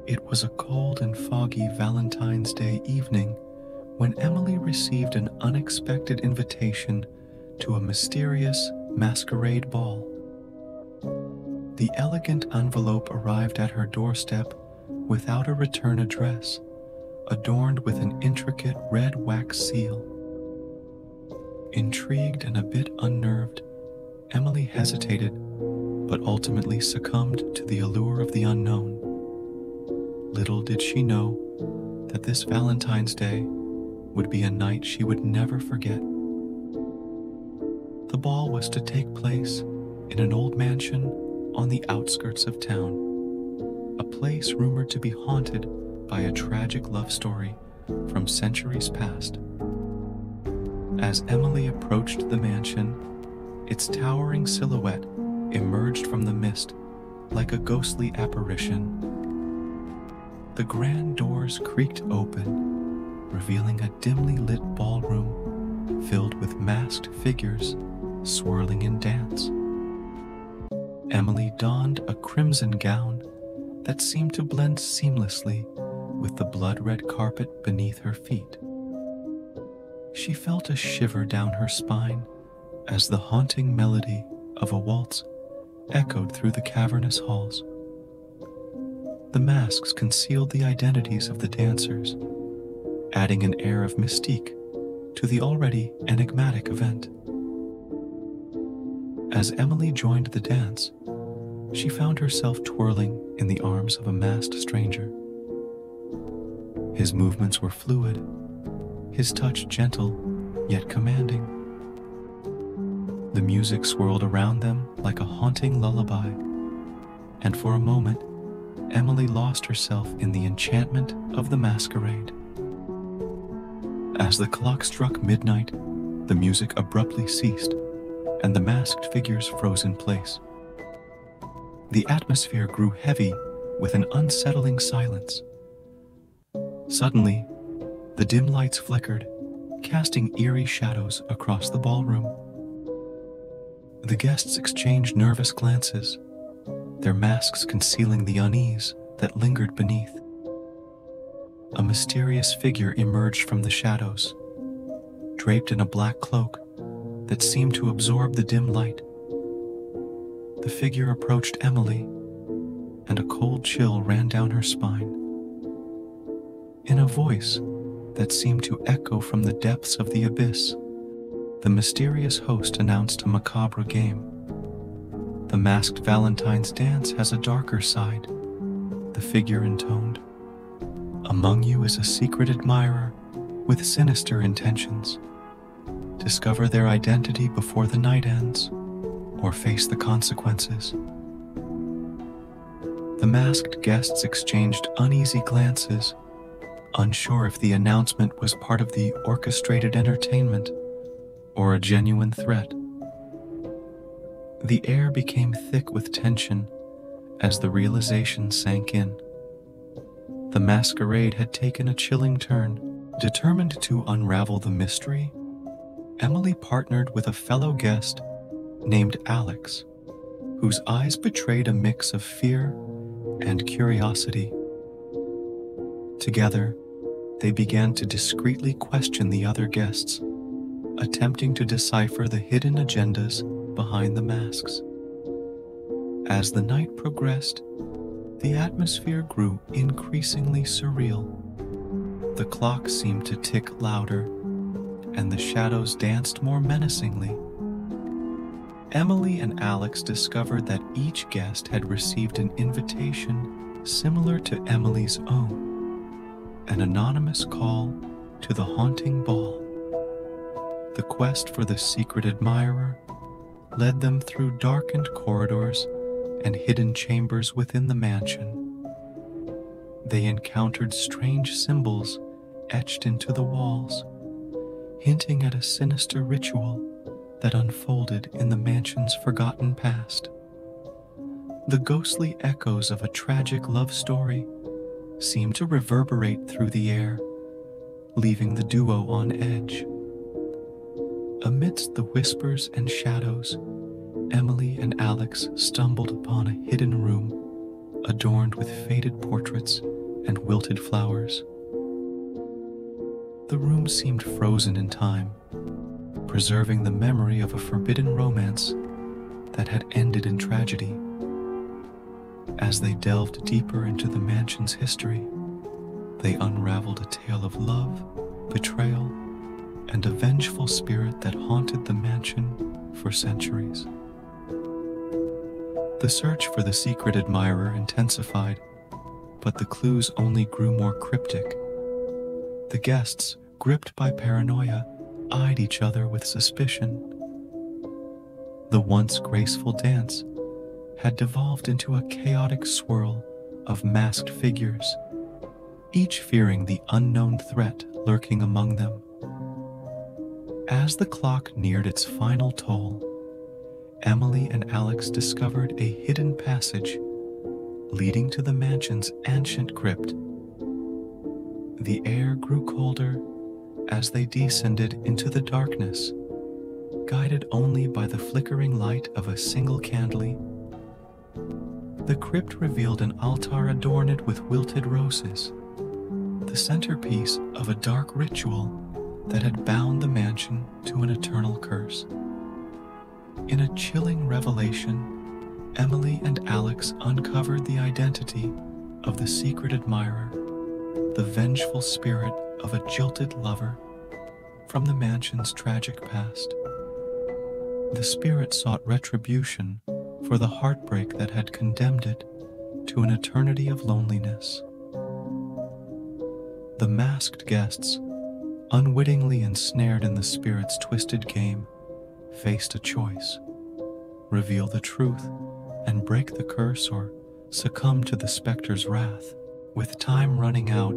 It was a cold and foggy Valentine's Day evening when Emily received an unexpected invitation to a mysterious masquerade ball. The elegant envelope arrived at her doorstep without a return address, adorned with an intricate red wax seal. Intrigued and a bit unnerved, Emily hesitated, but ultimately succumbed to the allure of the unknown. Little did she know that this Valentine's Day would be a night she would never forget. The ball was to take place in an old mansion on the outskirts of town, a place rumored to be haunted by a tragic love story from centuries past. As Emily approached the mansion, its towering silhouette emerged from the mist like a ghostly apparition. The grand doors creaked open, revealing a dimly lit ballroom filled with masked figures swirling in dance. Emily donned a crimson gown that seemed to blend seamlessly with the blood-red carpet beneath her feet. She felt a shiver down her spine as the haunting melody of a waltz echoed through the cavernous halls. The masks concealed the identities of the dancers, adding an air of mystique to the already enigmatic event. As Emily joined the dance, she found herself twirling in the arms of a masked stranger. His movements were fluid, his touch gentle yet commanding. The music swirled around them like a haunting lullaby, and for a moment, Emily lost herself in the enchantment of the masquerade. As the clock struck midnight, the music abruptly ceased, and the masked figures froze in place. The atmosphere grew heavy with an unsettling silence. Suddenly, the dim lights flickered, casting eerie shadows across the ballroom. The guests exchanged nervous glances, their masks concealing the unease that lingered beneath. A mysterious figure emerged from the shadows, draped in a black cloak that seemed to absorb the dim light. The figure approached Emily, and a cold chill ran down her spine. In a voice that seemed to echo from the depths of the abyss, the mysterious host announced a macabre game. "The masked Valentine's dance has a darker side," the figure intoned. "Among you is a secret admirer with sinister intentions. Discover their identity before the night ends, or face the consequences." The masked guests exchanged uneasy glances, unsure if the announcement was part of the orchestrated entertainment or a genuine threat. The air became thick with tension as the realization sank in. The masquerade had taken a chilling turn. Determined to unravel the mystery, Emily partnered with a fellow guest named Alex, whose eyes betrayed a mix of fear and curiosity. Together, they began to discreetly question the other guests, attempting to decipher the hidden agendas behind the masks. As the night progressed, the atmosphere grew increasingly surreal. The clock seemed to tick louder, and the shadows danced more menacingly. Emily and Alex discovered that each guest had received an invitation similar to Emily's own, an anonymous call to the haunting ball. The quest for the secret admirer led them through darkened corridors and hidden chambers within the mansion. They encountered strange symbols etched into the walls, hinting at a sinister ritual that unfolded in the mansion's forgotten past. The ghostly echoes of a tragic love story seemed to reverberate through the air, leaving the duo on edge. Amidst the whispers and shadows, Emily and Alex stumbled upon a hidden room adorned with faded portraits and wilted flowers. The room seemed frozen in time, preserving the memory of a forbidden romance that had ended in tragedy. As they delved deeper into the mansion's history, they unraveled a tale of love, betrayal, and a vengeful spirit that haunted the mansion for centuries. The search for the secret admirer intensified, but the clues only grew more cryptic. The guests, gripped by paranoia, eyed each other with suspicion. The once graceful dance had devolved into a chaotic swirl of masked figures, each fearing the unknown threat lurking among them. As the clock neared its final toll, Emily and Alex discovered a hidden passage leading to the mansion's ancient crypt. The air grew colder as they descended into the darkness, guided only by the flickering light of a single candle. The crypt revealed an altar adorned with wilted roses, the centerpiece of a dark ritual that had bound the mansion to an eternal curse. In a chilling revelation, Emily and Alex uncovered the identity of the secret admirer, the vengeful spirit of a jilted lover from the mansion's tragic past. The spirit sought retribution for the heartbreak that had condemned it to an eternity of loneliness. The masked guests, unwittingly ensnared in the spirit's twisted game, faced a choice: reveal the truth and break the curse, or succumb to the specter's wrath. With time running out,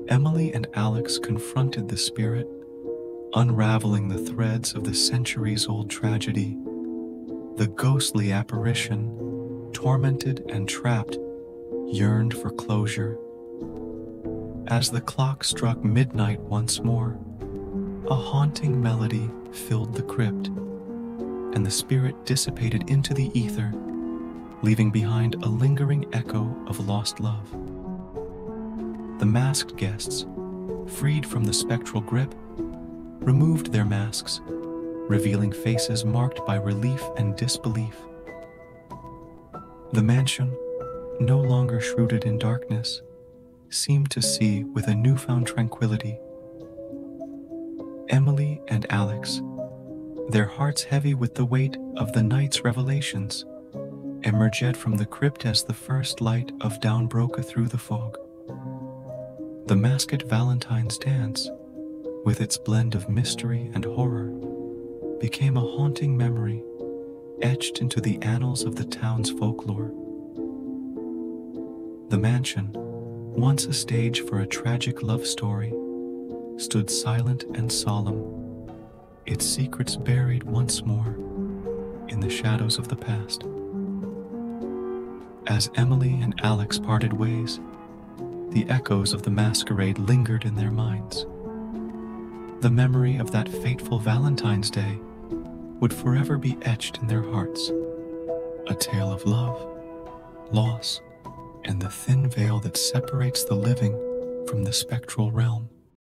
Emily and Alex confronted the spirit, unraveling the threads of the centuries-old tragedy. The ghostly apparition, tormented and trapped, yearned for closure. As the clock struck midnight once more, a haunting melody filled the crypt, and the spirit dissipated into the ether, leaving behind a lingering echo of lost love. The masked guests, freed from the spectral grip, removed their masks, revealing faces marked by relief and disbelief. The mansion, no longer shrouded in darkness, seemed to see with a newfound tranquility. Emily and Alex, their hearts heavy with the weight of the night's revelations, emerged from the crypt as the first light of dawn broke through the fog. The masked Valentine's dance, with its blend of mystery and horror, became a haunting memory etched into the annals of the town's folklore. The mansion, once a stage for a tragic love story, stood silent and solemn, its secrets buried once more in the shadows of the past. As Emily and Alex parted ways, the echoes of the masquerade lingered in their minds. The memory of that fateful Valentine's Day would forever be etched in their hearts, a tale of love, loss, and the thin veil that separates the living from the spectral realm.